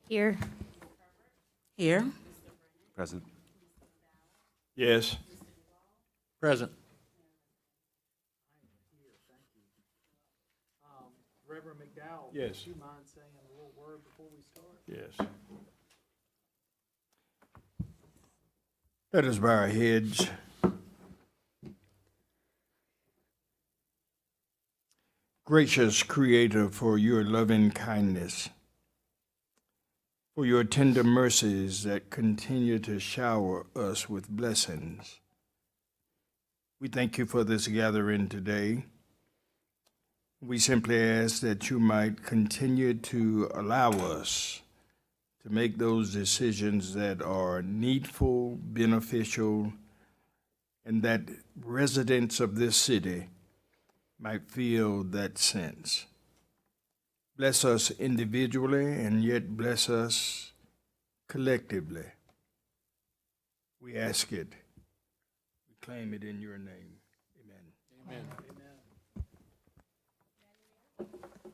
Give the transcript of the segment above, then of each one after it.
Here. Here. Present. Yes. Present. Reverend McDowell. Yes. Would you mind saying a little word before we start? Yes. Let us bow our heads. Gracious Creator, for your loving kindness, for your tender mercies that continue to shower us with blessings. We thank you for this gathering today. We simply ask that you might continue to allow us to make those decisions that are needful, beneficial, and that residents of this city might feel that sense. Bless us individually and yet bless us collectively. We ask it. We claim it in your name. Amen. Amen.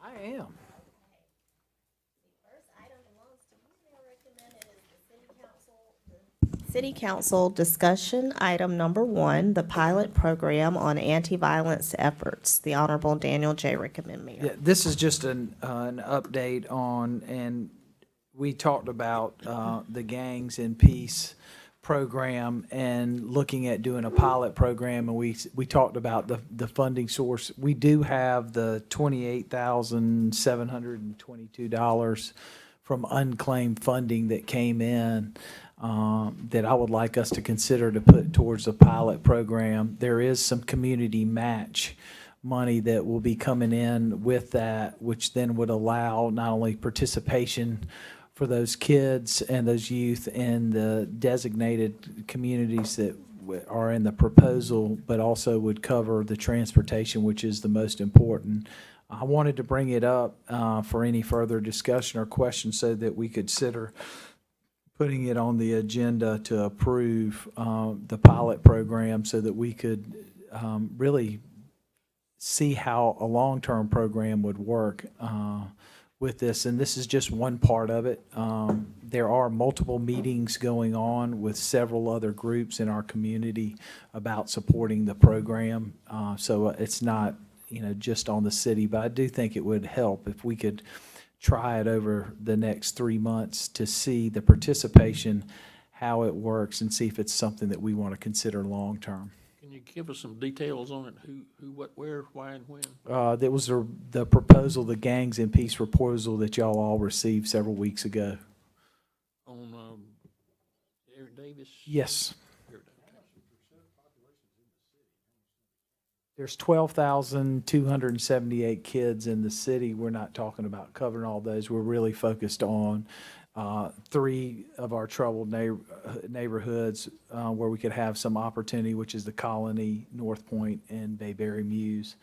I am. City Council discussion item number 1, the pilot program on anti-violence efforts. The Honorable Daniel J. Rickman, Mayor. Yeah, this is just an update on, and we talked about the Gangs in Peace program and looking at doing a pilot program, and we talked about the funding source. We do have the $28,722 from unclaimed funding that came in that I would like us to consider to put towards the pilot program. There is some community match money that will be coming in with that, which then would allow not only participation for those kids and those youth in the designated communities that are in the proposal, but also would cover the transportation, which is the most important. I wanted to bring it up for any further discussion or questions so that we could consider putting it on the agenda to approve the pilot program so that we could really see how a long-term program would work with this. And this is just one part of it. There are multiple meetings going on with several other groups in our community about supporting the program. So it's not, just on the city, but I do think it would help if we could try it over the next 3 months to see the participation, how it works, and see if it's something that we want to consider long-term. Can you give us some details on it? Who, what, where, why, and when? That was the proposal, the Gangs in Peace proposal that y'all all received several weeks ago. On Eric Davis? Yes. Eric Davis. There's 12,278 kids in the city. We're not talking about covering all those. We're really focused on 3 of our troubled neighborhoods where we could have some opportunity, which is the Colony, North Point, and Bayberry Mews.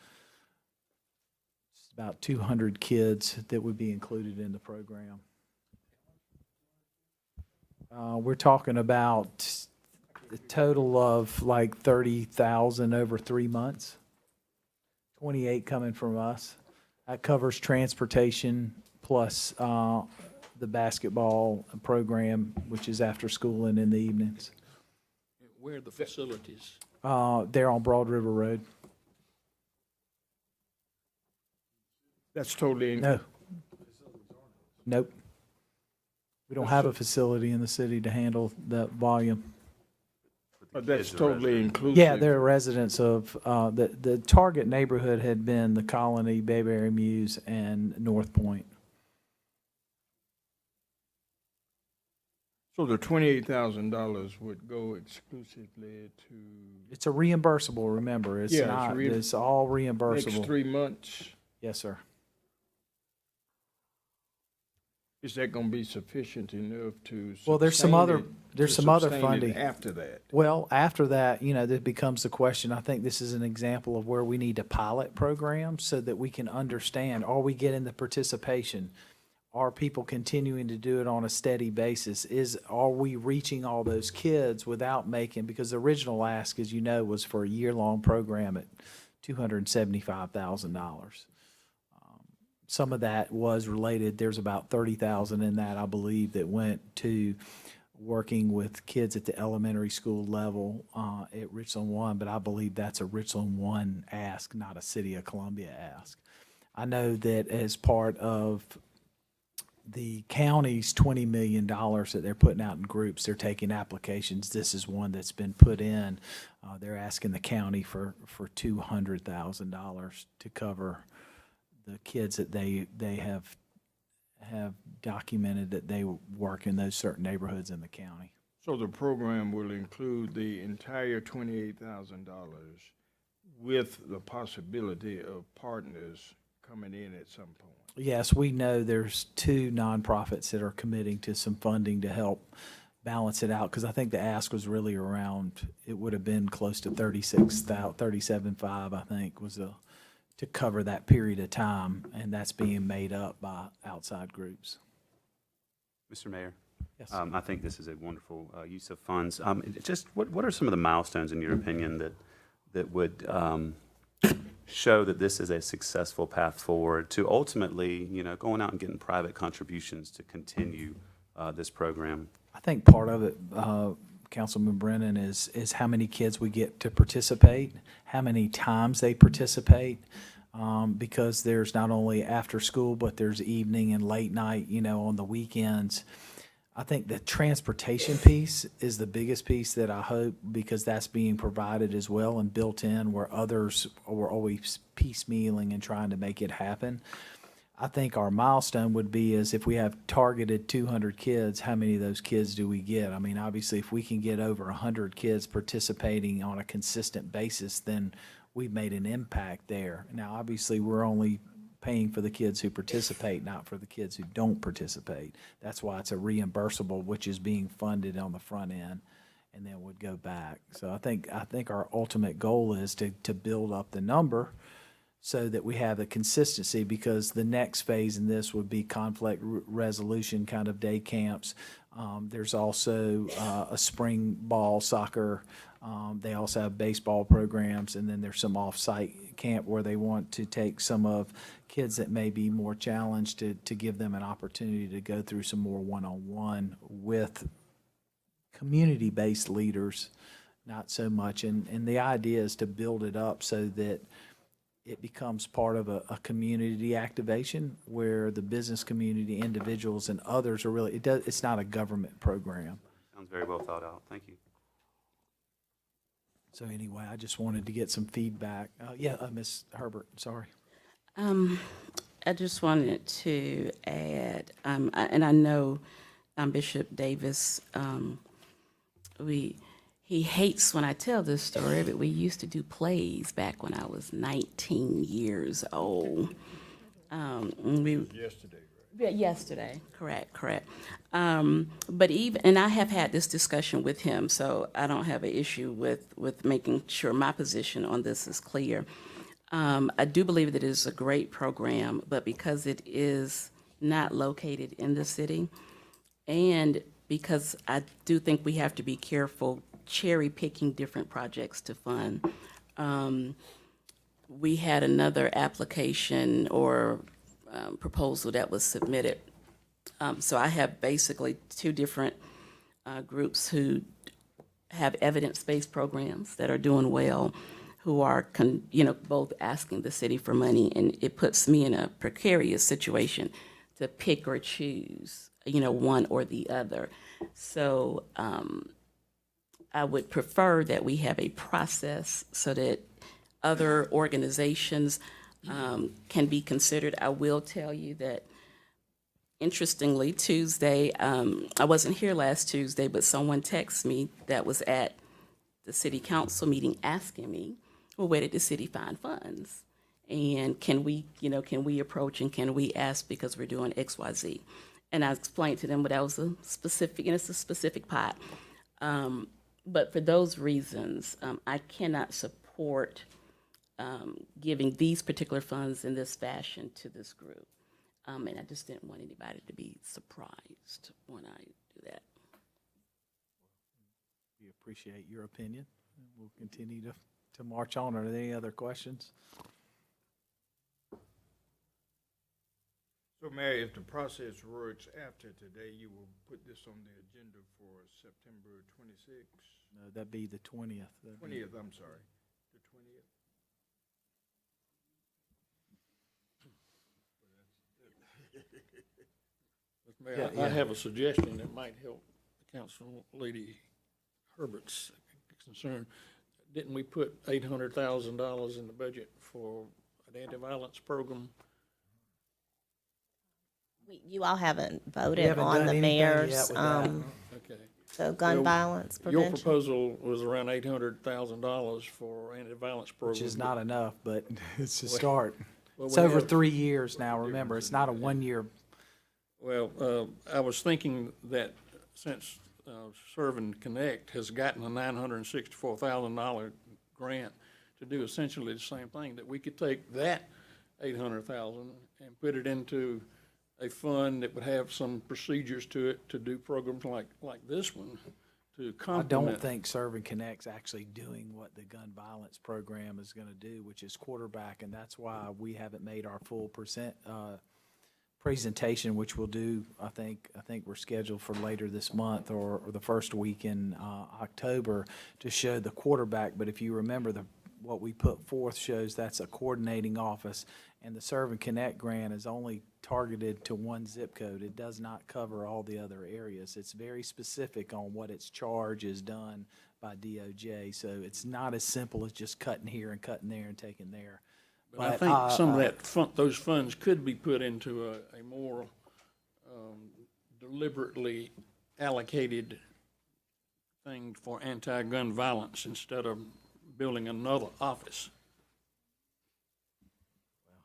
It's about 200 kids that would be included in the program. We're talking about a total of like 30,000 over 3 months. 28 coming from us. That covers transportation plus the basketball program, which is after school and in the evenings. Where are the facilities? They're on Broad River Road. That's totally. No. Nope. We don't have a facility in the city to handle that volume. But that's totally inclusive. Yeah, they're residents of, the target neighborhood had been the Colony, Bayberry Mews, and North Point. So the $28,000 would go exclusively to It's a reimbursable, remember, it's Yeah, it's not, it's all next reimbursable. 3 months. Yes, sir. Is that going to be sufficient enough to? Well, there's some sustain other, it- there's to some other sustain it funding. after that? Well, after that, that becomes the question. I think this is an example of where we need a pilot program so that we can understand, are we getting the participation? Are people continuing to do it on a steady basis? Are we reaching all those kids without making, because the original ask, as you know, was for a year-long program at $275,000. some of that was related. There's about 30,000 in that, I believe, that went to working with kids at the elementary school level at Richland One, but I believe that's a Richland One ask, not a City of Columbia ask. I know that as part of the county's $20 million that they're putting out in groups, they're taking applications. This is one that's been put in. They're asking the county for $200,000 to cover the kids that they have documented that they work in those certain neighborhoods in the county. So the program will include the entire $28,000 with the possibility of partners coming in at some point. Yes, we know there's two nonprofits that are committing to some funding to help balance it out, because I think the ask was really around, it would have been close to 37.5, I think, was to cover that period of time, and that's being made up by outside groups. Mr. Mayor, Yes. I think this is a wonderful use of funds. Just what are some of the milestones, in your opinion, that would show that this is a successful path forward to ultimately, going out and getting private contributions to continue this program? I think part of it, Councilman Brennan, is how many kids we get to participate, how many times they participate, because there's not only after school, but there's evening and late night, on the weekends. I think the transportation piece is the biggest piece that I hope, because that's being provided as well and built in, where others were always piecemealing and trying to make it happen. I think our milestone would be is if we have targeted 200 kids, how many of those kids do we get? I mean, obviously, if we can get over 100 kids participating on a consistent basis, then we've made an impact there. Now, obviously, we're only paying for the kids who participate, not for the kids who don't participate. That's why it's a reimbursable, which is being funded on the front end and then would go back. So I think our ultimate goal is to build up the number so that we have the consistency, because the next phase in this would be conflict resolution kind of day camps. There's also a spring ball soccer. They also have baseball programs, and then there's some off-site camp where they want to take some of kids that may be more challenged to give them an opportunity to go through some more one-on-one with community-based leaders, not so much. And the idea is to build it up so that it becomes part of a community activation where the business community, individuals, and others are really, it's not a government program. Sounds very well thought out. Thank you. So anyway, I just wanted to get some feedback. Ms. Herbert, sorry. I just wanted to add, and I know Bishop Davis, he hates when I tell this story, but we used to do plays back when I was 19 years old. Yesterday, right? Yeah, yesterday, correct. But even, and I have had this discussion with him, so I don't have an issue with making sure my position on this is clear. I do believe that it is a great program, but because it is not located in the city, and because I do think we have to be careful cherry picking different projects to fund. We had another application or proposal that was submitted. So I have basically two different groups who have evidence-based programs that are doing well, who are both asking the city for money, and it puts me in a precarious situation to pick or choose, one or the other. So I would prefer that we have a process so that other organizations can be considered. I will tell you that, interestingly, Tuesday, I wasn't here last Tuesday, but someone texted me that was at the city council meeting asking me, well, where did the city find funds? And can we approach and can we ask, because we're doing X, Y, Z? And I explained to them, but that was a specific, it's a specific pot. But for those reasons, I cannot support giving these particular funds in this fashion to this group. And I just didn't want anybody to be surprised when I do that. We appreciate your opinion. We'll continue to march on. Are there any other questions? So, Mary, if the process works after today, you will put this on the agenda for September 26th? No, that'd be the 20th. 20th, I'm sorry. The 20th? Mr. Mayor, I have a suggestion that might help Council Lady Herbert's concern. Didn't we put $800,000 in the budget for an anti-violence program? You all haven't We voted haven't on done the anything yet mayor's, with that. Okay. so gun Well, violence Your prevention. proposal was around $800,000 for anti-violence program. Which is not enough, but it's a start. Well, It's we over have- 3 years now, remember, it's not a 1-year. Well, I was thinking that since Serve and Connect has gotten a $964,000 grant to do essentially the same thing, that we could take that $800,000 and put it into a fund that would have some procedures to it to do programs like this one to I complement. don't think Serve and Connect's actually doing what the gun violence program is gonna do, which is quarterback, and that's why we haven't made our full presentation, which we'll do, I think we're scheduled for later this month or the first week in October to show the quarterback. But if you remember, what we put forth shows that's a coordinating office, and the Serve and Connect grant is only targeted to one zip code. It does not cover all the other areas. It's very specific on what its charge is done by DOJ, so it's not as simple as just cutting here and cutting there and taking there. But I think some of that those funds could be put into a more deliberately allocated thing for anti-gun violence instead of building another office.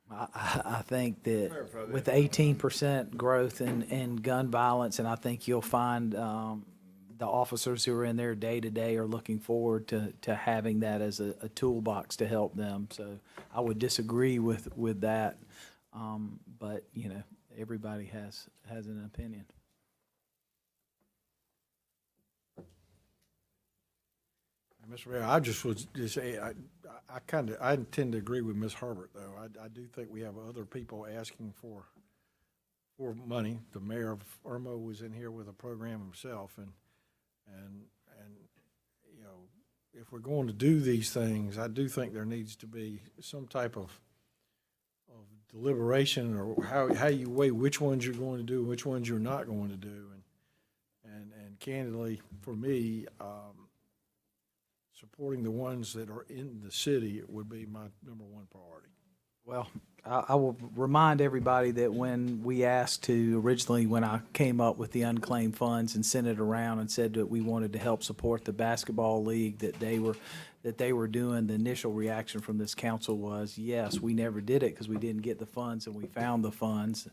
I think that with 18% growth in gun violence, and I think you'll find the officers who are in there day to day are looking forward to having that as a toolbox to help them. So I would disagree with that, but you know, everybody has an opinion. Mr. Mayor, I just was just say I tend to agree with Ms. Herbert though. I do think we have other people asking for money. The mayor of Irmo was in here with a program himself, and you know, if we're going to do these things, I do think there needs to be some type of deliberation, or how you weigh which ones you're going to do, which ones you're not going to do, and candidly, for me, supporting the ones that are in the city would be my number one priority. Well, I will remind everybody that when we asked to, originally when I came up with the unclaimed funds and sent it around and said that we wanted to help support the basketball league that they were doing, the initial reaction from this council was, yes, we never did it because we didn't get the funds, and we found the funds.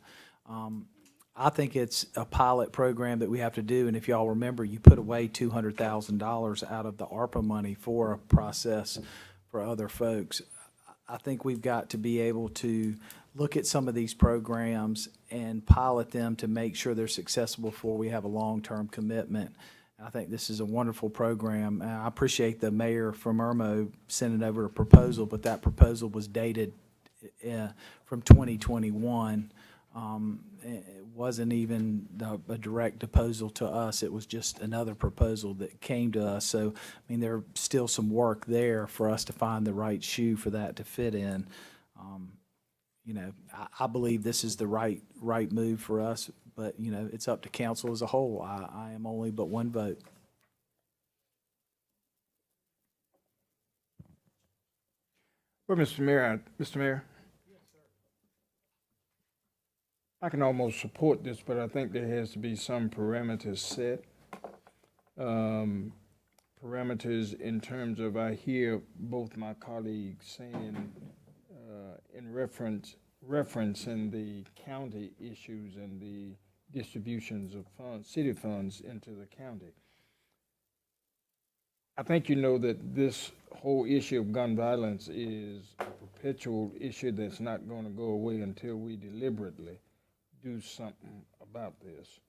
I think it's a pilot program that we have to do, and if y'all remember, you put away $200,000 out of the ARPA money for a process for other folks. I think we've got to be able to look at some of these programs and pilot them to make sure they're successful before we have a long-term commitment. I think this is a wonderful program. I appreciate the mayor from Irmo sending over a proposal, but that proposal was dated from 2021. It wasn't even a direct proposal to us. It was just another proposal that came to us. So, I mean, there's still some work there for us to find the right shoe for that to fit in. You know, I believe this is the right move for us, but, you know, it's up to council as a whole. I am only but one vote. Well, Mr. Mayor, I can almost support this, but I think there has to be some parameters set. Parameters in terms of, I hear both my colleagues saying in referencing the county issues and the distributions of funds, city funds into the county. I think you know that this whole issue of gun violence is a perpetual issue that's not going to go away until we deliberately do something about this.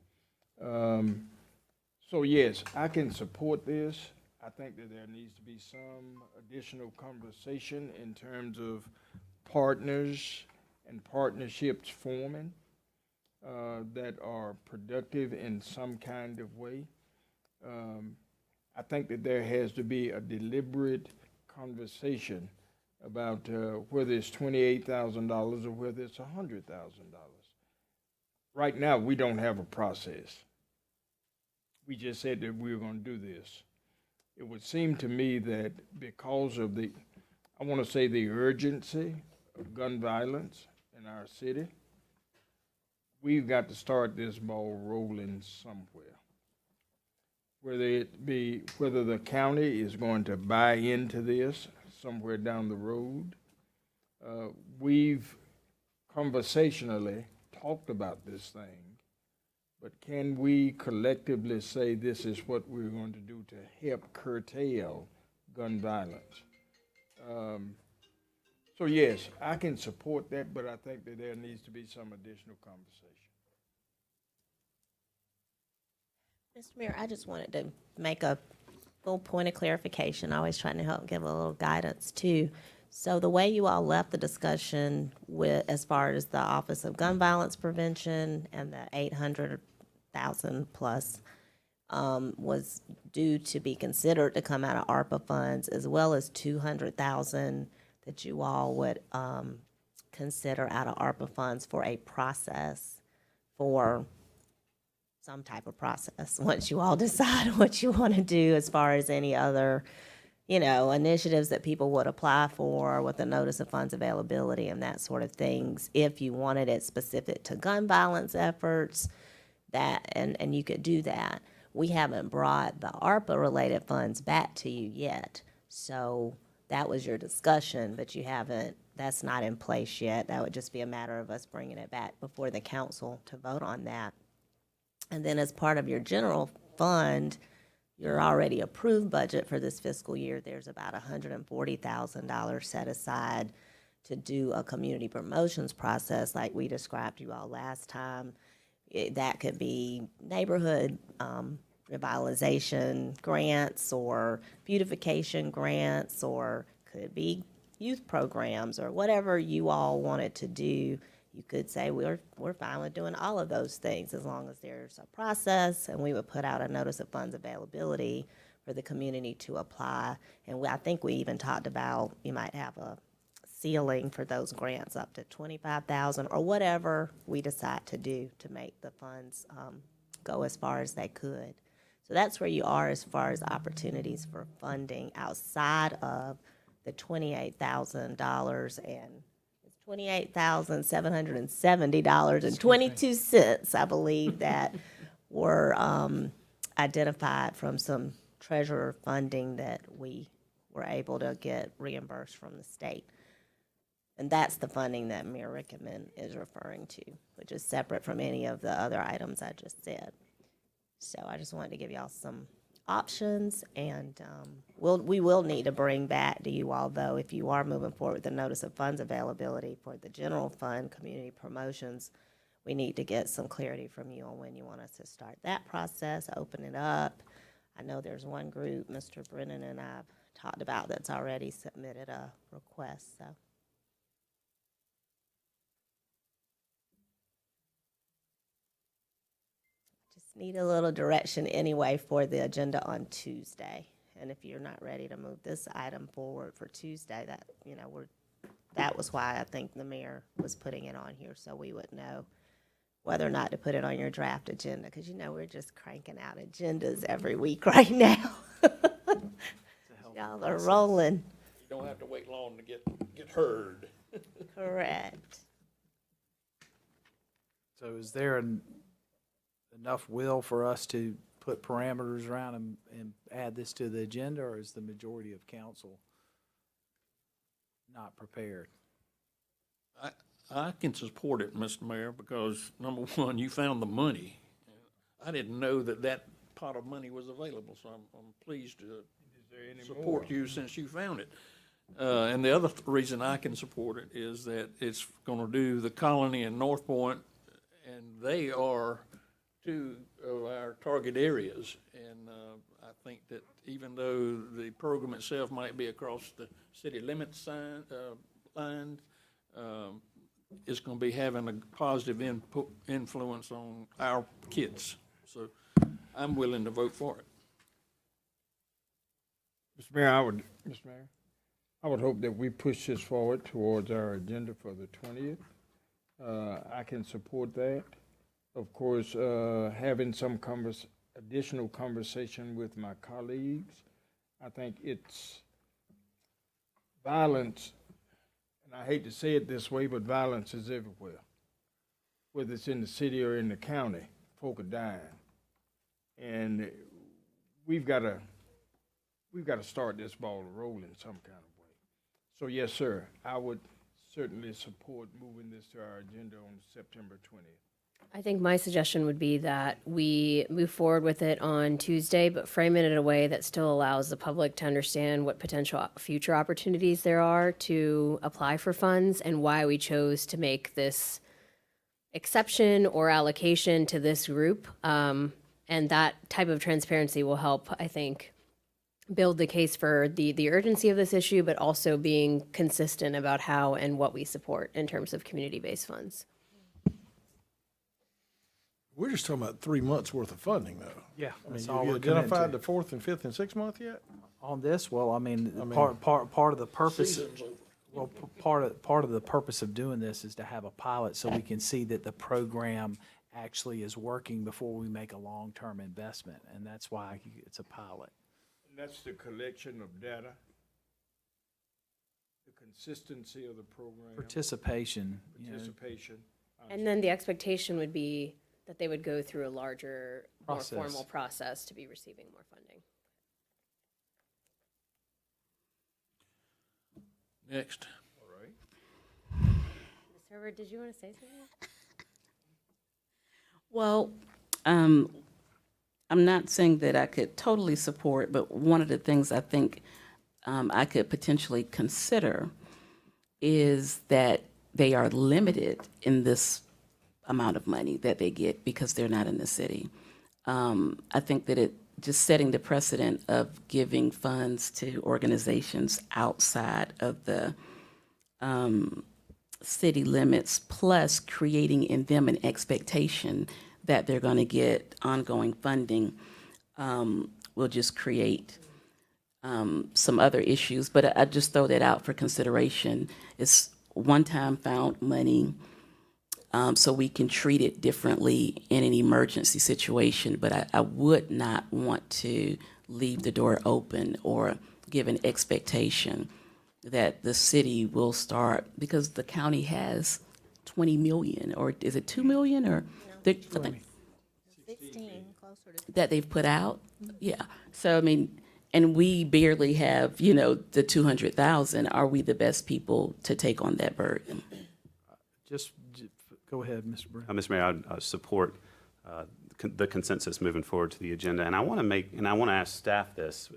So yes, I can support this. I think that there needs to be some additional conversation in terms of partners and partnerships forming. that are productive in some kind of way. I think that there has to be a deliberate conversation about whether it's $28,000 or whether it's $100,000. Right now, we don't have a process. We just said that we were going to do this. It would seem to me that because of the, I want to say the urgency of gun violence in our city, we've got to start this ball rolling somewhere. Whether the county is going to buy into this somewhere down the road. We've conversationally talked about this thing, but can we collectively say this is what we're going to do to help curtail gun violence? So yes, I can support that, but I think that there needs to be some additional conversation. Mr. Mayor, I just wanted to make a little point of clarification. Always trying to help give a little guidance too. So the way you all left the discussion with, as far as the Office of Gun Violence Prevention and the 800,000 plus, was due to be considered to come out of ARPA funds, as well as 200,000 that you all would consider out of ARPA funds for a process, for some type of process, once you all decide what you want to do as far as any other, you know, initiatives that people would apply for with the notice of funds availability and that sort of things. If you wanted it specific to gun violence efforts, that, and you could do that. We haven't brought the ARPA-related funds back to you yet. So that was your discussion, but you haven't, that's not in place yet. That would just be a matter of us bringing it back before the council to vote on that. And then as part of your general fund, your already approved budget for this fiscal year, there's about $140,000 set aside to do a community promotions process like we described to you all last time. That could be neighborhood revitalization grants or beautification grants, or could be youth programs or whatever you all wanted to do. You could say we're fine with doing all of those things as long as there's a process, and we would put out a notice of funds availability for the community to apply. And I think we even talked about you might have a ceiling for those grants up to $25,000 or whatever we decide to do to make the funds go as far as they could. So that's where you are as far as opportunities for funding outside of the $28,000 and $28,770.22, I believe, that were identified from some treasurer funding that we were able to get reimbursed from the state. And that's the funding that Mayor Rickman is referring to, which is separate from any of the other items I just said. So I just wanted to give y'all some options, and we will need to bring back to you all, though, if you are moving forward with the notice of funds availability for the general fund community promotions, we need to get some clarity from you on when you want us to start that process, open it up. I know there's one group Mr. Brennan and I've talked about that's already submitted a request, so. Need a little direction anyway for the agenda on Tuesday. And if you're not ready to move this item forward for Tuesday, that, you know, that was why I think the mayor was putting it on here, so we would know whether or not to put it on your draft agenda, because, you know, we're just cranking out agendas every week right now. Y'all are rolling. You don't have to wait long to get heard. Correct. So is there enough will for us to put parameters around and add this to the agenda, or is the majority of council not prepared? I can support it, Mr. Mayor, because number one, you found the money. I didn't know that pot of money was available, so I'm pleased to support you since you found it. And the other reason I can support it is that it's gonna do the Colony and North Point, and they are two of our target areas. And I think that even though the program itself might be across the city limits line, is gonna be having a positive influence on our kids. So I'm willing to vote for it. Mr. Mayor, I would hope that we push this forward towards our agenda for the 20th. I can support that. Of course, having some additional conversation with my colleagues. I think it's violence, and I hate to say it this way, but violence is everywhere. Whether it's in the city or in the county, folk are dying. And we've got to start this ball rolling some kind of way. So yes, sir, I would certainly support moving this to our agenda on September 20th. I think my suggestion would be that we move forward with it on Tuesday, but frame it in a way that still allows the public to understand what potential future opportunities there are to apply for funds and why we chose to make this exception or allocation to this group. And that type of transparency will help, I think, build the case for the urgency of this issue, but also being consistent about how and what we support in terms of community-based funds. We're just talking about 3 months worth of funding, though. Yeah, I mean, that's have all you we're committed identified to. the 4th and 5th and 6th month yet? On this, well, I mean, mean- part of the purpose, well, part of the purpose of doing this is to have a pilot so we can see that the program actually is working before we make a long-term investment, and that's why it's a pilot. And that's the collection of data, the consistency of the program, Participation, you know, participation. And then the expectation would be that they would go through a larger, more Process. formal process to be receiving more funding. Next. Ms. Herbert, did you want to say something? Well, I'm not saying that I could totally support, but one of the things I think I could potentially consider is that they are limited in this amount of money that they get because they're not in the city. I think that just setting the precedent of giving funds to organizations outside of the city limits, plus creating in them an expectation that they're going to get ongoing funding, will just create some other issues. But I just throw that out for consideration. It's one-time found money, so we can treat it differently in an emergency situation. But I would not want to leave the door open or give an expectation that the city will start, because the county has 20 million, or is it 2 million, or I think 16, closer to that they've put out? Yeah. So, I mean, and we barely have, the 200,000. Are we the best people to take on that burden? just go ahead, Mr. Brown. Mr. Mayor, I support the consensus moving forward to the agenda. And I want to ask staff this.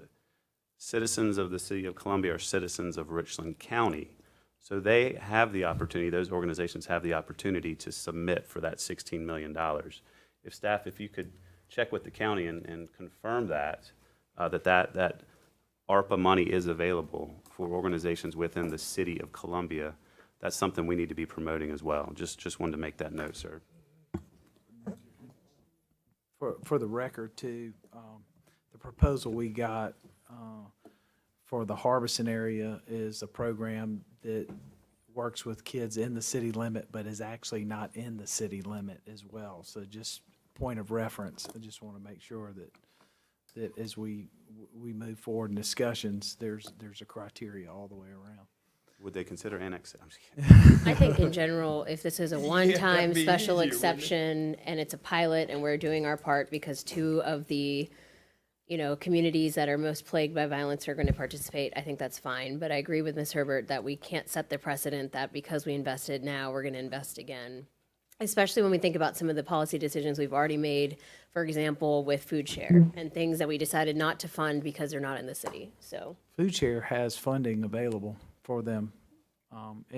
Citizens of the city of Columbia are citizens of Richland County. So they have the opportunity, those organizations have the opportunity to submit for that $16 million. If you could check with the county and confirm that ARPA money is available for organizations within the city of Columbia, that's something we need to be promoting as well. Just wanted to make that note, sir. For the record, too, the proposal we got for the Harbison area is a program that works with kids in the city limit, but is actually not in the city limit as well. So just point of reference, I just want to make sure that as we move forward in discussions, there's a criteria all the way around. Would they consider annexing? I'm just kidding. I think in general, if this is a one-time special exception and it's a pilot and we're doing our part because two of the communities that are most plagued by violence are going to participate, I think that's fine. But I agree with Ms. Herbert that we can't set the precedent that because we invested now, we're going to invest again. Especially when we think about some of the policy decisions we've already made, for example, with food share and things that we decided not to fund because they're not in the city, so. Food Share has funding available for them.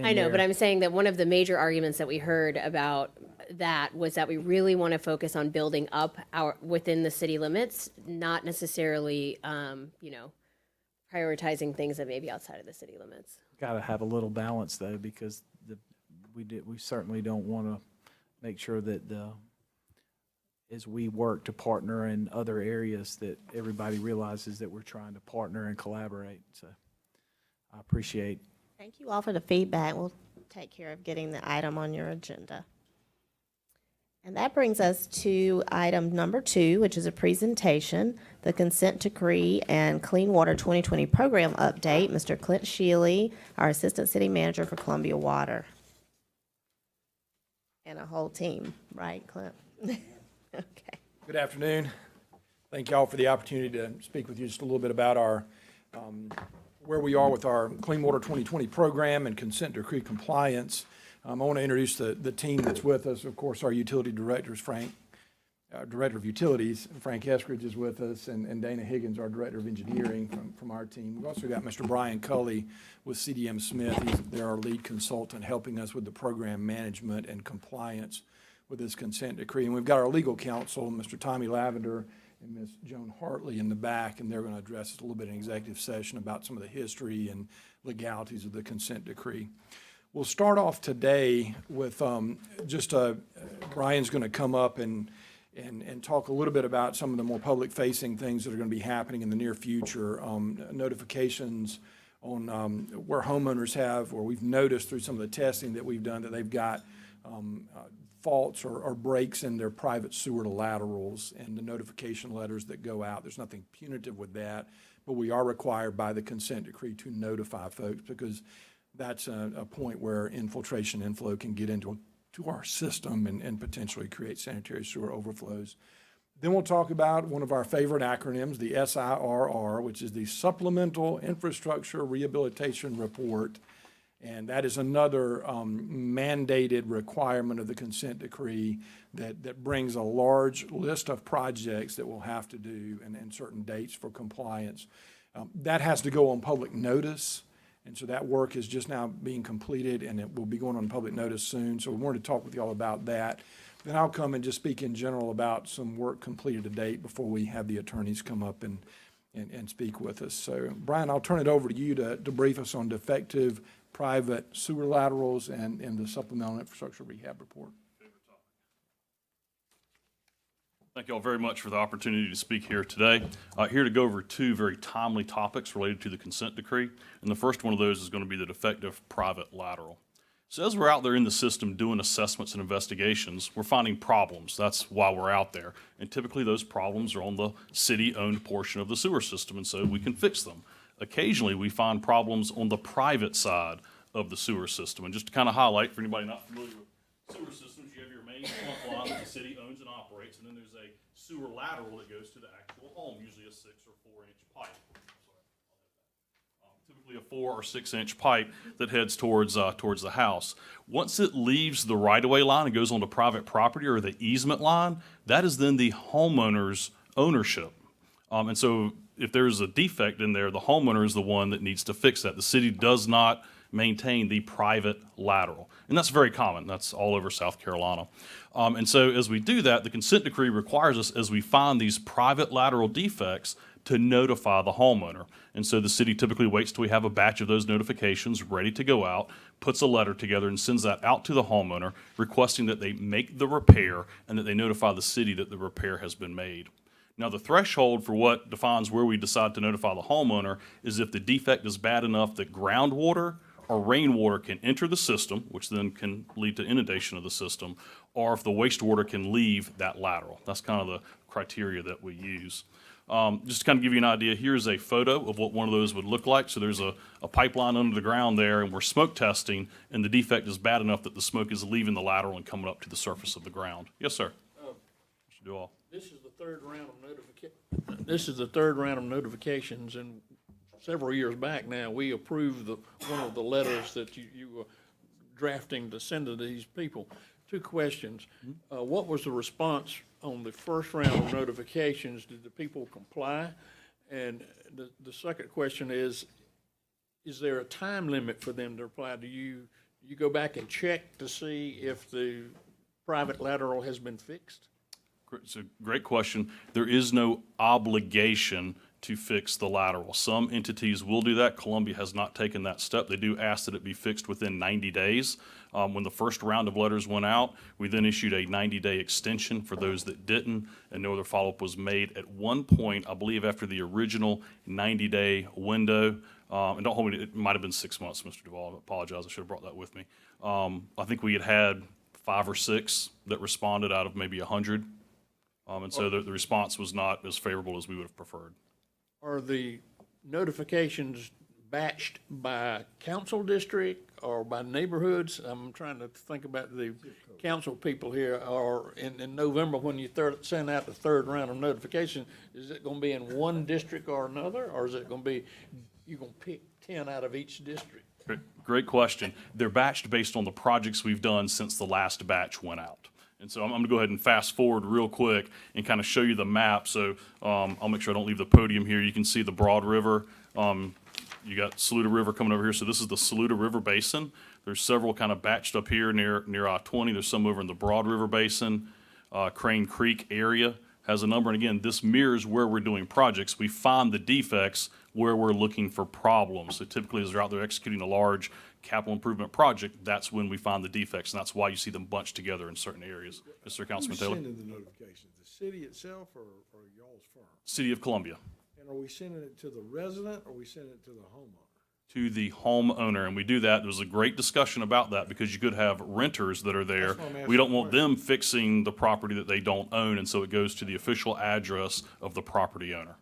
I know, but I'm saying that one of the major arguments that we heard about that was that we really want to focus on building up within the city limits, not necessarily, prioritizing things that may be outside of the city limits. Got to have a little balance, though, because we certainly don't want to make sure that as we work to partner in other areas, that everybody realizes that we're trying to partner and collaborate. So I appreciate. Thank you all for the feedback. We'll take care of getting the item on your agenda. And that brings us to item number 2, which is a presentation, the consent decree and Clean Water 2020 program update. Mr. Clint Shealy, our Assistant City Manager for Columbia Water. And a whole team, right, Clint? Okay. Good afternoon. Thank you all for the opportunity to speak with you just a little bit about our, where we are with our Clean Water 2020 program and consent decree compliance. I want to introduce the team that's with us. Of course, our utility director is Frank, Director of Utilities. Frank Eskridge is with us, and Dana Higgins, our Director of Engineering from our team. We've also got Mr. Brian Cully with CDM Smith. They're our lead consultant helping us with the program management and compliance with this consent decree. And we've got our legal counsel, Mr. Tommy Lavender and Ms. Joan Hartley in the back, and they're going to address us a little bit in executive session about some of the history and legalities of the consent decree. We'll start off today with Brian's going to come up and talk a little bit about some of the more public-facing things that are going to be happening in the near future, notifications on where homeowners have, or we've noticed through some of the testing that we've done that they've got faults or breaks in their private sewer to laterals, and the notification letters that go out. There's nothing punitive with that, but we are required by the consent decree to notify folks, because that's a point where infiltration inflow can get into our system and potentially create sanitary sewer overflows. Then we'll talk about one of our favorite acronyms, the SIRR, which is the Supplemental Infrastructure Rehabilitation Report. And that is another mandated requirement of the consent decree that brings a large list of projects that we'll have to do and certain dates for compliance. That has to go on public notice. And so that work is just now being completed, and it will be going on public notice soon. So we wanted to talk with you all about that. Then I'll come and just speak in general about some work completed to date before we have the attorneys come up and speak with us. So, Brian, I'll turn it over to you to brief us on defective private sewer laterals and the supplemental infrastructure rehab report. Thank you all very much for the opportunity to speak here today. Here to go over 2 very timely topics related to the consent decree. And the first one of those is going to be the defective private lateral. So as we're out there in the system doing assessments and investigations, we're finding problems. That's why we're out there. And typically those problems are on the city-owned portion of the sewer system, and so we can fix them. Occasionally, we find problems on the private side of the sewer system. And just to kind of highlight for anybody not familiar with sewer systems, you have your main pump line that the city owns and operates, and then there's a sewer lateral that goes to the actual home, usually a 6 or 4 inch pipe. Typically a 4 or 6 inch pipe that heads towards the house. Once it leaves the right-of-way line and goes onto private property or the easement line, that is then the homeowner's ownership. And so if there's a defect in there, the homeowner is the one that needs to fix that. The city does not maintain the private lateral. And that's very common. That's all over South Carolina. And so as we do that, the consent decree requires us, as we find these private lateral defects, to notify the homeowner. And so the city typically waits till we have a batch of those notifications ready to go out, puts a letter together and sends that out to the homeowner, requesting that they make the repair and that they notify the city that the repair has been made. Now, the threshold for what defines where we decide to notify the homeowner is if the defect is bad enough that groundwater or rainwater can enter the system, which then can lead to inundation of the system, or if the wastewater can leave that lateral. That's kind of the criteria that we use. Just to kind of give you an idea, here's a photo of what one of those would look like. So there's a pipeline under the ground there, and we're smoke testing, and the defect is bad enough that the smoke is leaving the lateral and coming up to the surface of the ground. Yes, sir. Should do all. This is the third round of notifications, and several years back now, we approved one of the letters that you were drafting to send to these people. 2 questions. What was the response on the first round of notifications? Did the people comply? And the second question is there a time limit for them to reply? Do you go back and check to see if the private lateral has been fixed? It's a great question. There is no obligation to fix the lateral. Some entities will do that. Columbia has not taken that step. They do ask that it be fixed within 90 days. When the first round of letters went out, we then issued a 90-day extension for those that didn't, and no other follow-up was made. At one point, I believe after the original 90-day window, and don't hold me, it might have been 6 months, Mr. Duvall. I apologize. I should have brought that with me. I think we had 5 or 6 that responded out of maybe 100. And so the response was not as favorable as we would have preferred. Are the notifications batched by council district or by neighborhoods? I'm trying to think about the council people here. Or in November, when you send out the third round of notification, is it gonna be in one district or another? Or is it gonna be, you're gonna pick 10 out of each district? Great question. They're batched based on the projects we've done since the last batch went out. And so I'm going to go ahead and fast forward real quick and kind of show you the map. So I'll make sure I don't leave the podium here. You can see the Broad River. You got Saluda River coming over here. So this is the Saluda River Basin. There's several kind of batched up here near I-20. There's some over in the Broad River Basin. Crane Creek area has a number. And again, this mirrors where we're doing projects. We find the defects where we're looking for problems. So typically as they're out there executing a large capital improvement project, that's when we find the defects, and that's why you see them bunched together in certain areas. Yes, sir, Councilman Who's Taylor. sending the notifications? The city itself or y'all's firm? City of Columbia. And are we sending it to the resident or are we sending it to the homeowner? To the homeowner, and we do that. There was a great discussion about that because you could have renters that are there. That's what I'm asking We don't the want them fixing the property that they don't own, and so it goes to the official address of the property owner.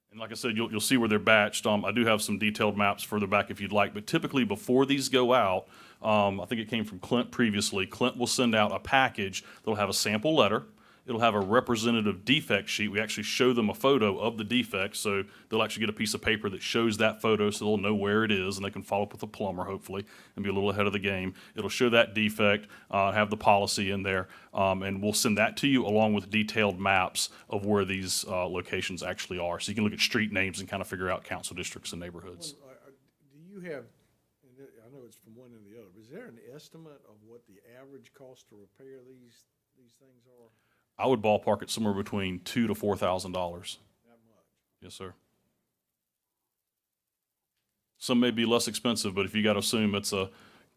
And like I said, you'll see where they're batched. I do have some detailed maps further back if you'd like, but typically before these go out, I think it came from Clint previously, Clint will send out a package that'll have a sample letter. It'll have a representative defect sheet. We actually show them a photo of the defect, so they'll actually get a piece of paper that shows that photo so they'll know where it is, and they can follow up with a plumber, hopefully, and be a little ahead of the game. It'll show that defect, have the policy in there, and we'll send that to you along with detailed maps of where these locations actually are. So you can look at street names and kind of figure out council districts and neighborhoods. Do you have, and I know it's from one and the other, but is there an estimate of what the average cost to repair these things are? I would ballpark it somewhere between $2,000 to $4,000. That much? Yes, sir. Some may be less expensive, but if you got to assume it's a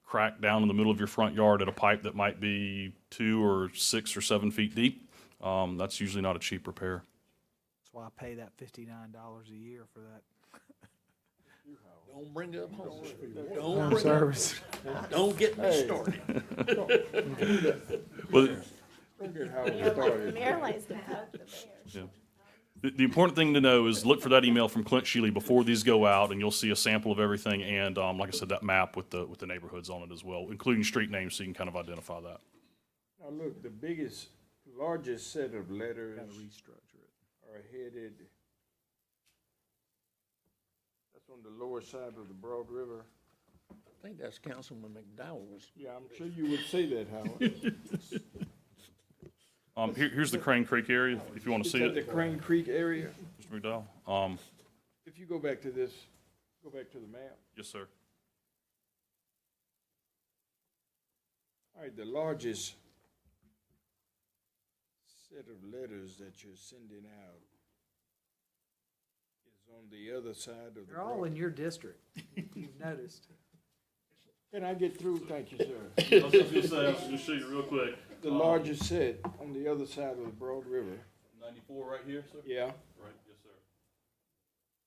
crack down in the middle of your front yard at a pipe that might be 2 or 6 or 7 feet deep, that's usually not a cheap repair. That's why I pay that $59 a year for that. Don't bring up home. Home service. Don't get me started. Well, Forget how it started. Mayor likes to poke the bear. yeah. The important thing to know is look for that email from Clint Shealy before these go out, and you'll see a sample of everything, and like I said, that map with the neighborhoods on it as well, including street names, so you can kind of identify that. Now, look, the largest set of letters are headed, that's on the lower side of the Broad River. I think that's Councilman McDowell's. Yeah, I'm sure you would say that, Howard. Here's the Crane Creek area, if you want to see Is that it, the Crane Creek area? Mr. McDowell. If you go back to this, go back to the map. Yes, sir. All right, the largest set of letters that you're sending out is on the other side of the They're all in your district, you've noticed. Can I get through? Thank you, sir. I was just going to say, I'll just show you real quick. The largest set on the other side of the Broad River. 94 right here, sir? Yeah. Right, yes, sir.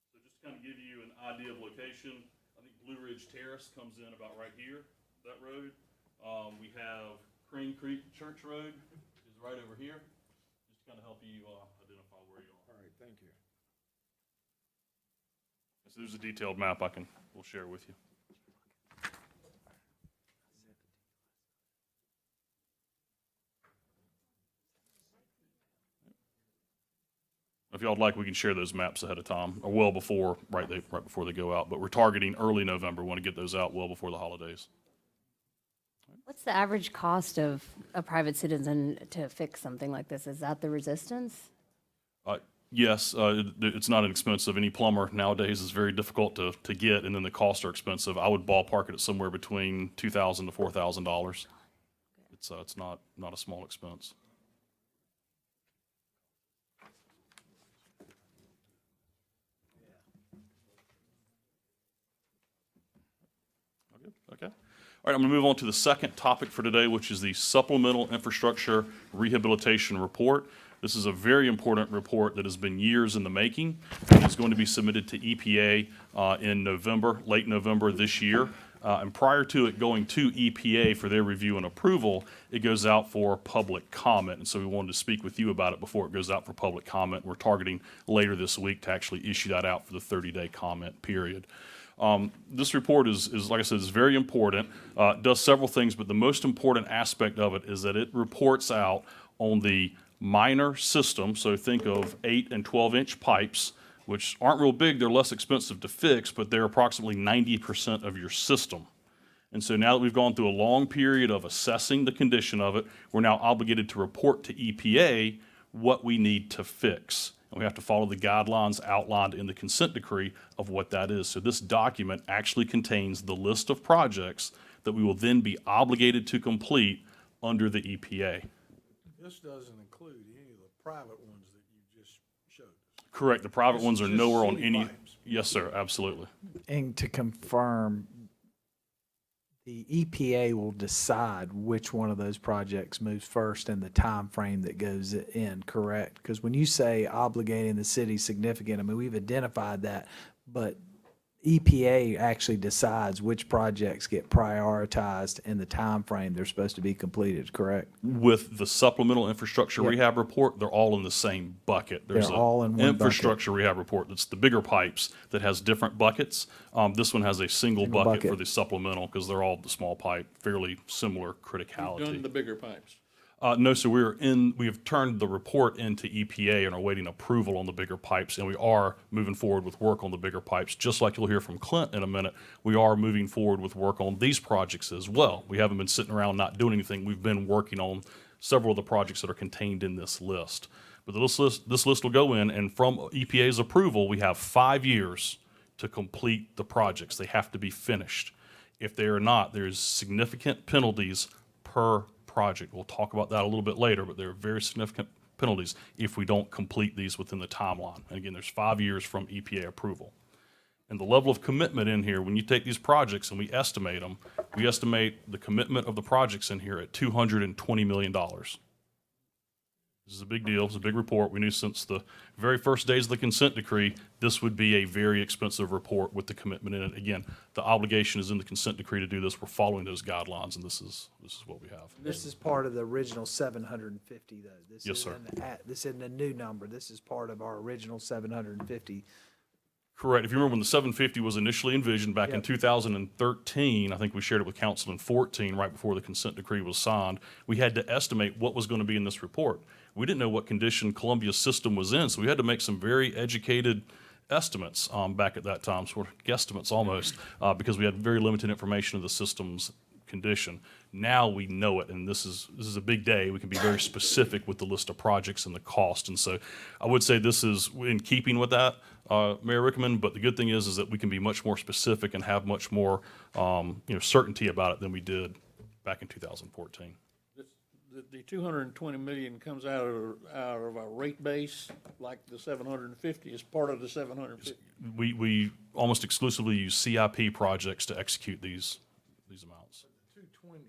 So just to kind of give you an idea of location, I think Blue Ridge Terrace comes in about right here, that road. We have Crane Creek Church Road is right over here, just to kind of help you identify where you are. All right, thank you. So there's a detailed map we'll share with you. If y'all would like, we can share those maps ahead of time, or well before, right before they go out. But we're targeting early November. We want to get those out well before the holidays. What's the average cost of a private citizen to fix something like this? Is that the resistance? Yes, it's not inexpensive. Any plumber nowadays is very difficult to get, and then the costs are expensive. I would ballpark it at somewhere between $2,000 to $4,000. It's not a small expense. All right, I'm going to move on to the second topic for today, which is the Supplemental Infrastructure Rehabilitation Report. This is a very important report that has been years in the making. It is going to be submitted to EPA in November, late November this year. And prior to it going to EPA for their review and approval, it goes out for public comment. And so we wanted to speak with you about it before it goes out for public comment. We're targeting later this week to actually issue that out for the 30-day comment period. This report is, like I said, is very important. It does several things, but the most important aspect of it is that it reports out on the minor system. So think of 8 and 12-inch pipes, which aren't real big. They're less expensive to fix, but they're approximately 90% of your system. And so now that we've gone through a long period of assessing the condition of it, we're now obligated to report to EPA what we need to fix. And we have to follow the guidelines outlined in the consent decree of what that is. So this document actually contains the list of projects that we will then be obligated to complete under the EPA. This doesn't include any of the private ones that you just showed us. Correct. The private This ones is are just nowhere on city any. pipes. Yes, sir. Absolutely. And to confirm, the EPA will decide which one of those projects moves first and the time frame that goes in, correct? Because when you say obligating the city significant, I mean, we've identified that, but EPA actually decides which projects get prioritized in the time frame they're supposed to be completed, correct? With the supplemental infrastructure Yep. rehab report, they're all in the same bucket. There's They're a all in one bucket. infrastructure rehab report that's the bigger pipes that has different buckets. This one has a single bucket for bucket. the supplemental because they're all the small pipe, fairly similar criticality. Done the bigger pipes. No, so we have turned the report into EPA and are waiting approval on the bigger pipes, and we are moving forward with work on the bigger pipes. Just like you'll hear from Clint in a minute, we are moving forward with work on these projects as well. We haven't been sitting around not doing anything. We've been working on several of the projects that are contained in this list. But this list will go in, and from EPA's approval, we have 5 years to complete the projects. They have to be finished. If they are not, there's significant penalties per project. We'll talk about that a little bit later, but there are very significant penalties if we don't complete these within the timeline. And again, there's 5 years from EPA approval. And the level of commitment in here, when you take these projects and we estimate them, we estimate the commitment of the projects in here at $220 million. This is a big deal. It's a big report. We knew since the very first days of the consent decree, this would be a very expensive report with the commitment in it. Again, the obligation is in the consent decree to do this. We're following those guidelines, and this is what we have. This is part of the original 750, though. This Yes, sir. This isn't a new number. This is part of our original 750. Correct. If you remember when the 750 was initially envisioned back in Yep. 2013, I think we shared it with council in 14, right before the consent decree was signed, we had to estimate what was going to be in this report. We didn't know what condition Columbia's system was in, so we had to make some very educated estimates back at that time, sort of guesstimates almost, because we had very limited information of the system's condition. Now we know it, and this is a big day. We can be very specific with the list of projects and the cost. And so I would say this is in keeping with that, Mayor Rickman, but the good thing is that we can be much more specific and have much more certainty about it than we did back in 2014. The 220 million comes out of our rate base, like the 750 is part of the 750. We almost exclusively use CIP projects to execute these amounts. 220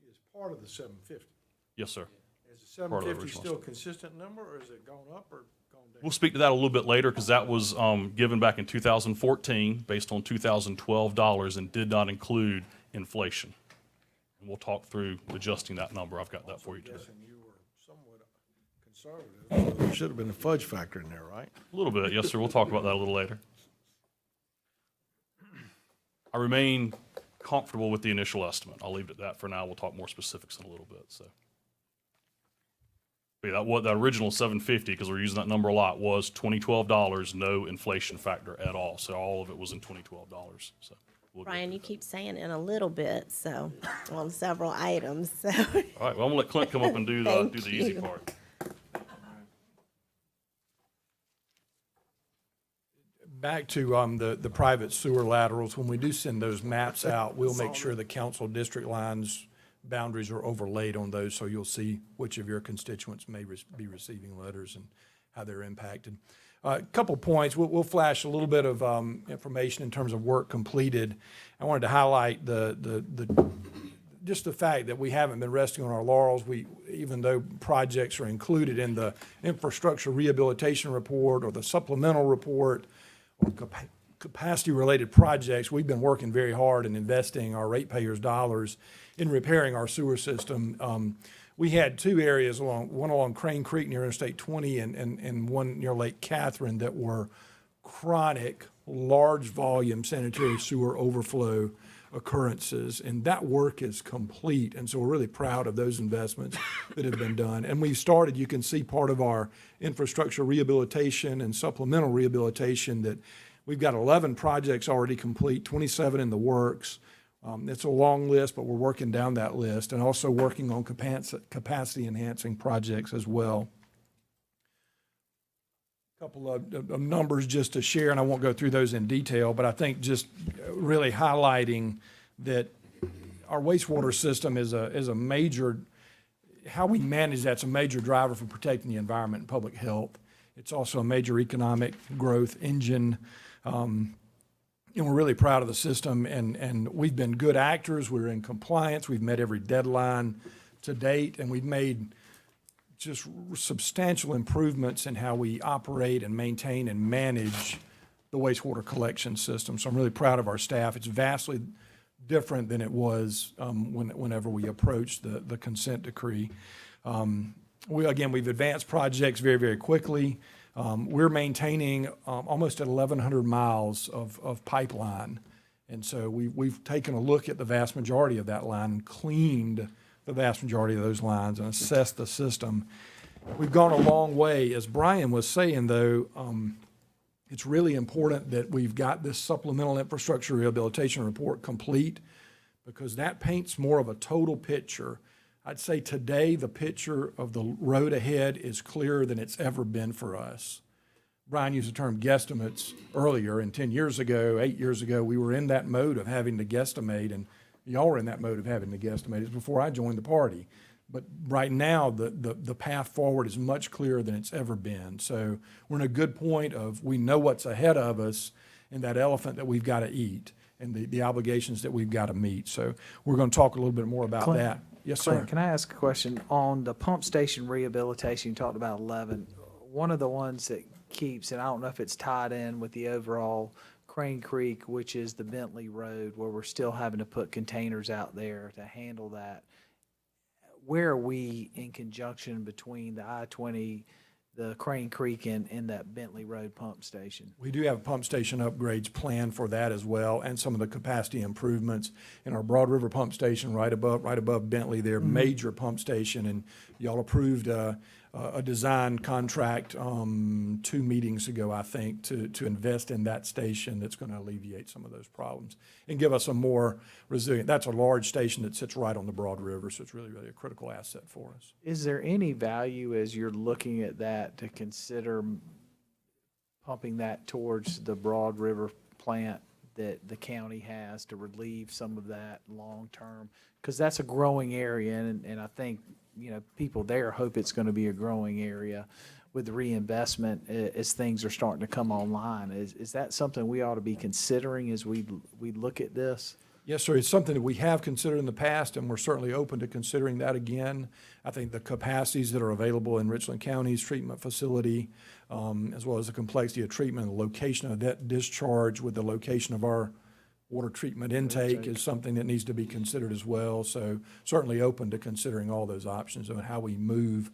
is part of the 750. Yes, sir. Is the Part of the 750 original. still a consistent number, or is it gone up or gone down? We'll speak to that a little bit later because that was given back in 2014 based on 2012 dollars and did not include inflation. And we'll talk through adjusting that number. I've got that for you today. Guessing you were somewhat conservative. So there should have been a fudge factor in there, right? A little bit, yes, sir. We'll talk about that a little later. I remain comfortable with the initial estimate. I'll leave it at that for now. We'll talk more specifics in a little bit, so. But yeah, that original 750, because we're using that number a lot, was 2012 dollars, no inflation factor at all. So all of it was in 2012 dollars, so. We'll go Brian, through you that. keep saying in a little bit, so, on several items, so. All right, well, I'm gonna let Clint come up and do Thank the easy you. part. Back to the private sewer laterals, when we do send those maps out, we'll make sure the council district lines boundaries are overlaid on those, so you'll see which of your constituents may be receiving letters and they're impacted. A couple points. We'll flash a little bit of information in terms of work completed. I wanted to highlight just the fact that we haven't been resting on our laurels. Even though projects are included in the infrastructure rehabilitation report or the supplemental report or capacity-related projects, we've been working very hard and investing our ratepayers' dollars in repairing our sewer system. We had two areas one along Crane Creek near Interstate 20 and one near Lake Catherine that were chronic, large volume sanitary sewer overflow occurrences, and that work is complete. And so we're really proud of those investments that have been done. And we've started, you can see part of our infrastructure rehabilitation and supplemental rehabilitation that we've got 11 projects already complete, 27 in the works. It's a long list, but we're working down that list and also working on capacity enhancing projects as well. A couple of numbers just to share, and I won't go through those in detail, but I think just really highlighting that our wastewater system is a major, how we manage that's a major driver for protecting the environment and public health. It's also a major economic growth engine. And we're really proud of the system, and we've been good actors. We're in compliance. We've met every deadline to date, and we've made just substantial improvements in how we operate and maintain and manage the wastewater collection system. So I'm really proud of our staff. It's vastly different than it was whenever we approached the consent decree. We've advanced projects very, very quickly. We're maintaining almost at 1,100 miles of pipeline. And so we've taken a look at the vast majority of that line and cleaned the vast majority of those lines and assessed the system. We've gone a long way. As Brian was saying, though, it's really important that we've got this supplemental infrastructure rehabilitation report complete because that paints more of a total picture. I'd say today the picture of the road ahead is clearer than it's ever been for us. Brian used the term guesstimates earlier, and 10 years ago, 8 years ago, we were in that mode of having to guesstimate, and y'all were in that mode of having to guesstimate. It was before I joined the party. But right now, the path forward is much clearer than it's ever been. So we're in a good point of we know what's ahead of us and that elephant that we've got to eat and the obligations that we've got to meet. So we're going to talk a little bit more about Clint, that. Yes, sir. Clint, can I ask a question? On the pump station rehabilitation, you talked about 11. One of the ones that keeps, and I don't know if it's tied in with the overall Crane Creek, which is the Bentley Road, where we're still having to put containers out there to handle that. Where are we in conjunction between the I-20, the Crane Creek, and that Bentley Road pump station? We do have pump station upgrades planned for that as well, and some of the capacity improvements in our Broad River pump station right above Bentley there, major pump station, and y'all approved a design contract 2 meetings ago, I think, to invest in that station that's going to alleviate some of those problems and give us a more resilient. That's a large station that sits right on the Broad River, so it's really, really a critical asset for us. Is there any value as you're looking at that to consider pumping that towards the Broad River plant that the county has to relieve some of that long-term? Because that's a growing area, and I think, you know, people there hope it's going to be a growing area with the reinvestment as things are starting to come online. Is that something we ought to be considering as we look at this? Yes, sir. It's something that we have considered in the past, and we're certainly open to considering that again. I think the capacities that are available in Richland County's treatment facility, as well as the complexity of treatment, the location of that discharge with the location of our water treatment intake is something that needs to be considered as well. So certainly open to considering all those options on how we move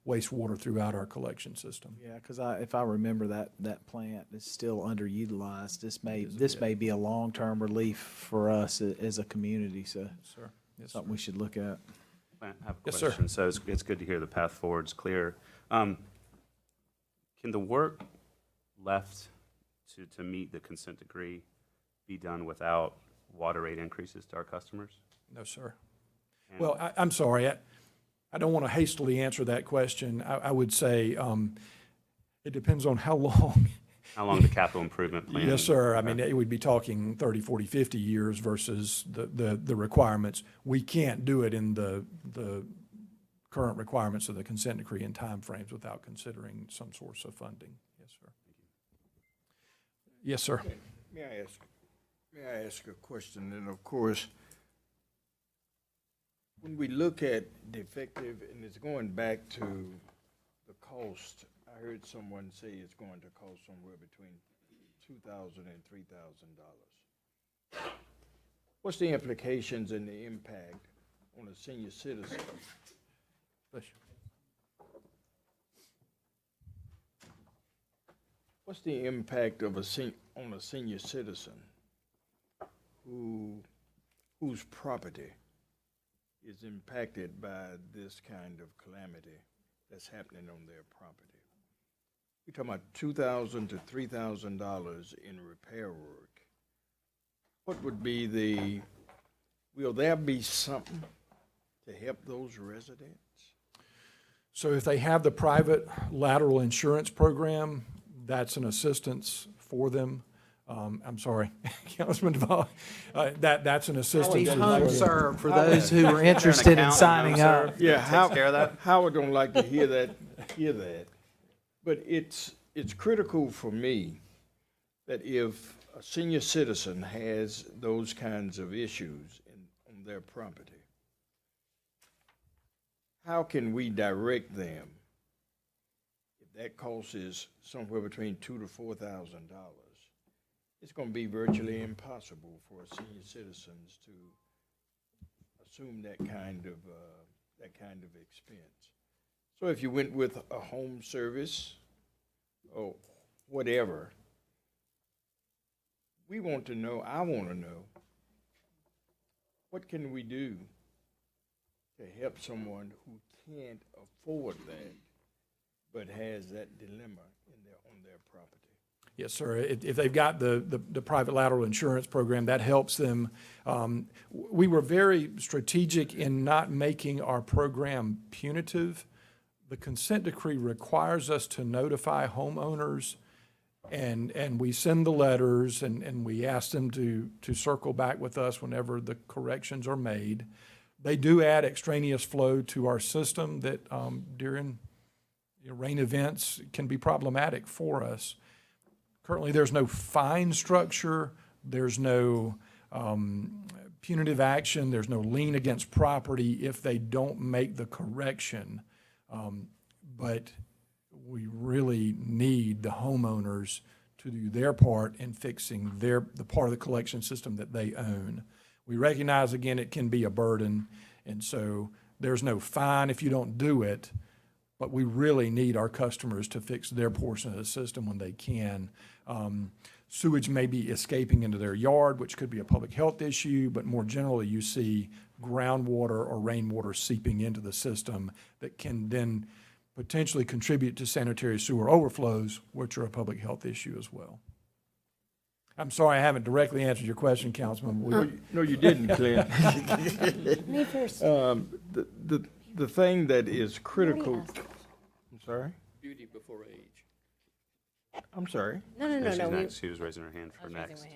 wastewater throughout our collection system. Yeah, because if I remember that plant is still underutilized. This may be a long-term relief for us as a community. So Sir. Yes, something we should look at. I have a Yes, sir. question. So it's good to hear the path forward's clear. Can the work left to meet the consent decree be done without water rate increases to our customers? No, sir. And- Well, I'm sorry. I don't want to hastily answer that question. I would say it depends on how long. How long the capital improvement plan? Yes, sir. I Okay. mean, it would be talking 30, 40, 50 years versus the requirements. We can't do it in the current requirements of the consent decree and timeframes without considering some source of funding. Yes, sir. Yes, sir. May I ask a question? And of course, when we look at defective, and it's going back to the cost, I heard someone say it's going to cost somewhere between $2,000 and $3,000. What's the implications and the impact on a senior citizen? Bless you. What's the impact of on a senior citizen whose property is impacted by this kind of calamity that's happening on their property? We're talking about $2,000 to $3,000 in repair work. What would be will there be something to help those residents? So if they have the private lateral insurance program, that's an assistance for them. I'm sorry, Councilman Duvall, that's an assistance. Home serve for those who are interested in signing up. Yeah, Takes care of that? Howard don't like to hear that, But it's critical for me that if a senior citizen has those kinds of issues on their property, how can we direct them if that cost is somewhere between $2,000 to $4,000? It's going to be virtually impossible for senior citizens to assume that kind of expense. So if you went with a home service or whatever, I want to know, what can we do to help someone who can't afford that but has that dilemma on their property? Yes, sir. If they've got the private lateral insurance program, that helps them. We were very strategic in not making our program punitive. The consent decree requires us to notify homeowners, and we send the letters, and we ask them to circle back with us whenever the corrections are made. They do add extraneous flow to our system that during rain events can be problematic for us. Currently, there's no fine structure, there's no punitive action, there's no lien against property if they don't make the correction. But we really need the homeowners to do their part in fixing the part of the collection system that they own. We recognize, again, it can be a burden, and so there's no fine if you don't do it, but we really need our customers to fix their portion of the system when they can. Sewage may be escaping into their yard, which could be a public health issue, but more generally, you see groundwater or rainwater seeping into the system that can then potentially contribute to sanitary sewer overflows, which are a public health issue as well. I'm sorry I haven't directly answered your question, Councilman. No, you didn't, Clint. Me first. The thing that is critical. I'm sorry? Beauty before age. I'm sorry. No. She's next. She was raising her hand for next.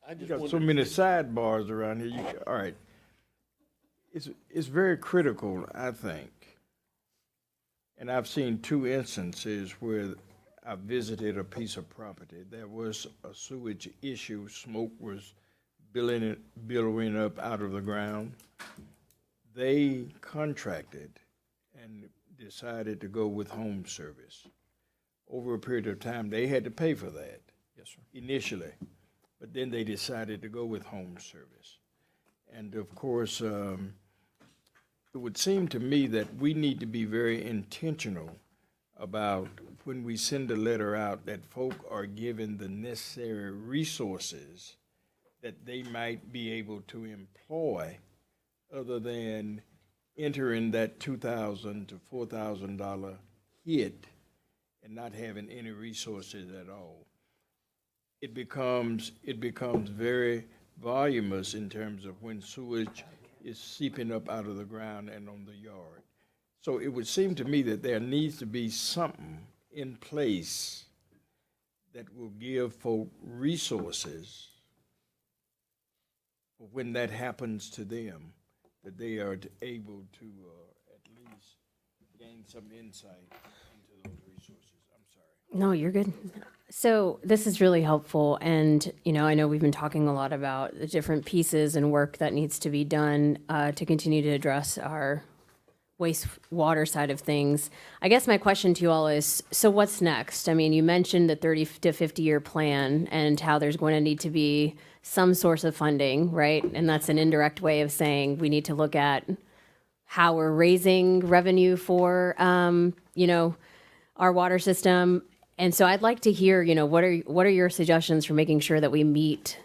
I You just got so wondered, many sidebars around here. All right. It's very critical, I think. And I've seen two instances where I visited a piece of property. There was a sewage issue. Smoke was billowing up out of the ground. They contracted and decided to go with home service. Over a period of time, they had to pay for that. Yes, sir. Initially, but then they decided to go with home service. And of course, it would seem to me that we need to be very intentional about when we send a letter out that folk are given the necessary resources that they might be able to employ other than entering that $2,000 to $4,000 hit and not having any resources at all. It becomes very voluminous in terms of when sewage is seeping up out of the ground and on the yard. So it would seem to me that there needs to be something in place that will give folk resources for when that happens to them, that they are able to at least gain some insight into those resources. I'm sorry. No, you're good. So this is really helpful, and, you know, I know we've been talking a lot about the different pieces and work that needs to be done to continue to address our wastewater side of things. I guess my question to you all is, so what's next? I mean, you mentioned the 30 to 50-year plan and how there's going to need to be some source of funding, right? And that's an indirect way of saying we need to look at how we're raising revenue for, you know, our water system. And so I'd like to hear, you know, what are your suggestions for making sure that we meet,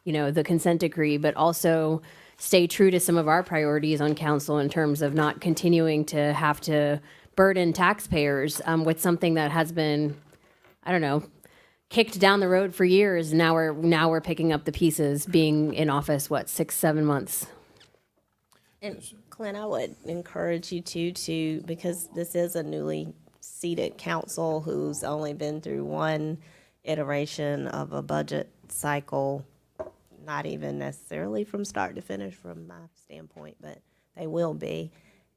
you know, the consent decree, but also stay true to some of our priorities on council in terms of not continuing to have to burden taxpayers with something that has been, I don't know, kicked down the road for years. Now we're picking up the pieces, being in office, 6-7 months. And Clint, I would encourage you to, because this is a newly seated council who's only been through one iteration of a budget cycle, not even necessarily from start to finish from my standpoint, but they will be.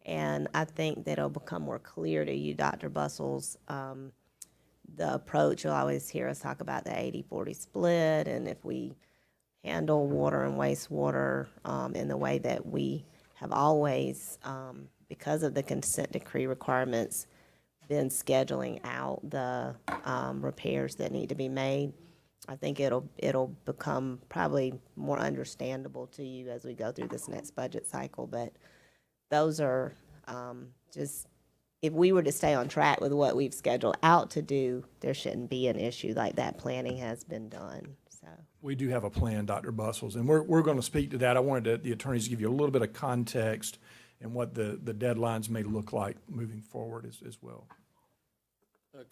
And I think that it'll become more clear to you, Dr. Bustles, the approach. You'll always hear us talk about the 80-40 split, and if we handle water and wastewater in the way that we have always, because of the consent decree requirements, been scheduling out the repairs that need to be made. I think it'll become probably more understandable to you as we go through this next budget cycle. But those are just, if we were to stay on track with what we've scheduled out to do, there shouldn't be an issue like that. Planning has been done. So We do have a plan, Dr. Bustles, and we're going to speak to that. I wanted the attorneys to give you a little bit of context and what the deadlines may look like moving forward as well.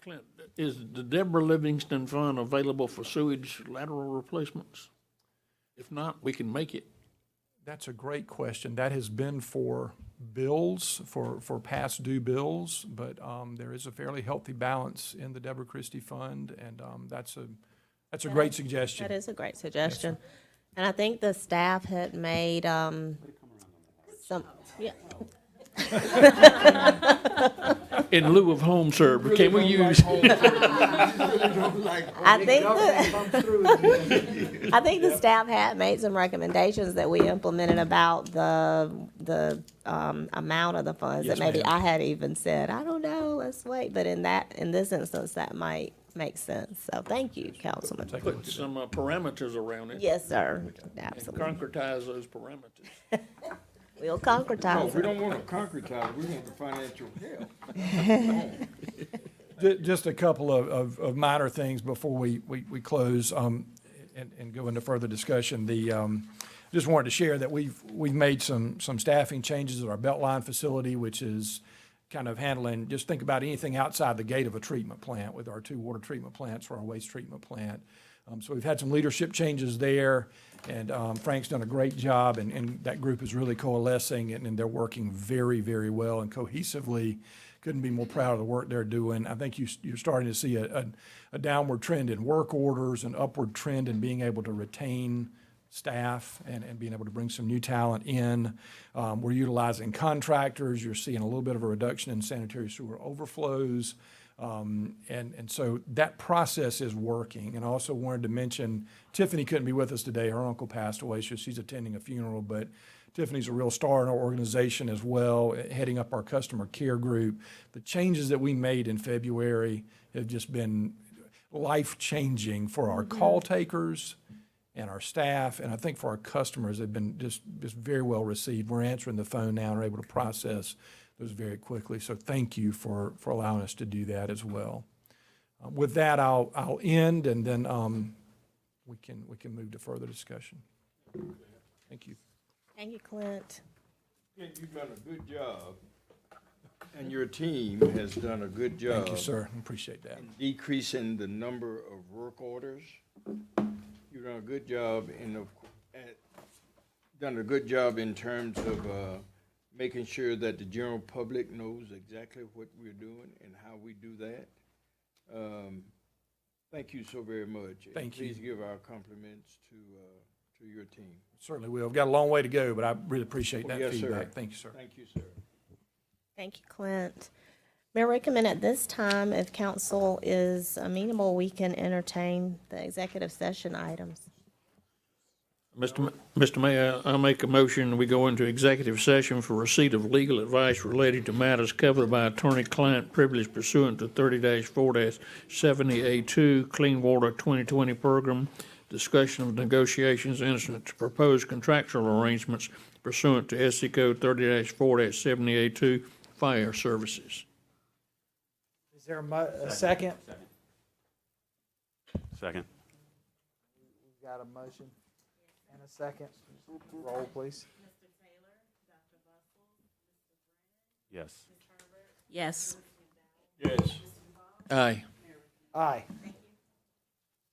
Clint, is the Deborah Livingston Fund available for sewage lateral replacements? If not, we can make it. That's a great question. That has been for bills, for past due bills, but there is a fairly healthy balance in the Deborah Christie Fund, and that's a great suggestion. that is a great suggestion. And I think the staff had made some, yeah. In lieu of home serve, can we use? I think the staff had made some recommendations that we implemented about the amount of the funds that maybe I had even said, I don't know, let's wait. But in this instance, that might make sense. So thank you, Councilman. Put some parameters around it. Yes, sir. Absolutely. Concretize those parameters. We'll No, concretize we it. don't want to concretize, we want the financial help. Just a couple of minor things before we close and go into further discussion. Just wanted to share that we've made some staffing changes at our Beltline facility, which is kind of handling, just think about anything outside the gate of a treatment plant with our 2 water treatment plants for our waste treatment plant. So we've had some leadership changes there, and Frank's done a great job, and that group is really coalescing, and they're working very, very well and cohesively. Couldn't be more proud of the work they're doing. I think you're starting to see a downward trend in work orders, an upward trend in being able to retain staff and being able to bring some new talent in. We're utilizing contractors. You're seeing a little bit of a reduction in sanitary sewer overflows. And so that process is working. And I also wanted to mention, Tiffany couldn't be with us today. Her uncle passed away, so she's attending a funeral, but Tiffany's a real star in our organization as well, heading up our customer care group. The changes that we made in February have just been life-changing for our call takers and our staff, and I think for our customers, they've been just very well received. We're answering the phone now and are able to process those very quickly. So thank you for allowing us to do that as well. With that, I'll end, and then we can move to further discussion. Thank you. Thank you, Clint. You've done a good job, and your team has done a good job. Thank you, sir. I appreciate that. Decreasing the number of work orders. You've done a good job in terms of making sure that the general public knows exactly what we're doing and how we do that. Thank you so very much. Thank you. Please give our compliments to your team. Certainly will. We've got a long way to go, but I really appreciate that Yes, sir. feedback. Thank you, sir. Thank you, sir. Thank you, Clint. Mayor, recommend at this time, if council is amenable, we can entertain the executive session items. Mr. Mayor, I make a motion, we go into executive session for receipt of legal advice relating to matters covered by attorney-client privilege pursuant to 30-4-70A2 Clean Water 2020 program, discussion of negotiations incident to proposed contractual arrangements pursuant to SC Code 30-4-70A2 Fire Services. Is there a second? Second. We've got a motion and a second. Roll, please. Yes. Yes. Aye. Aye.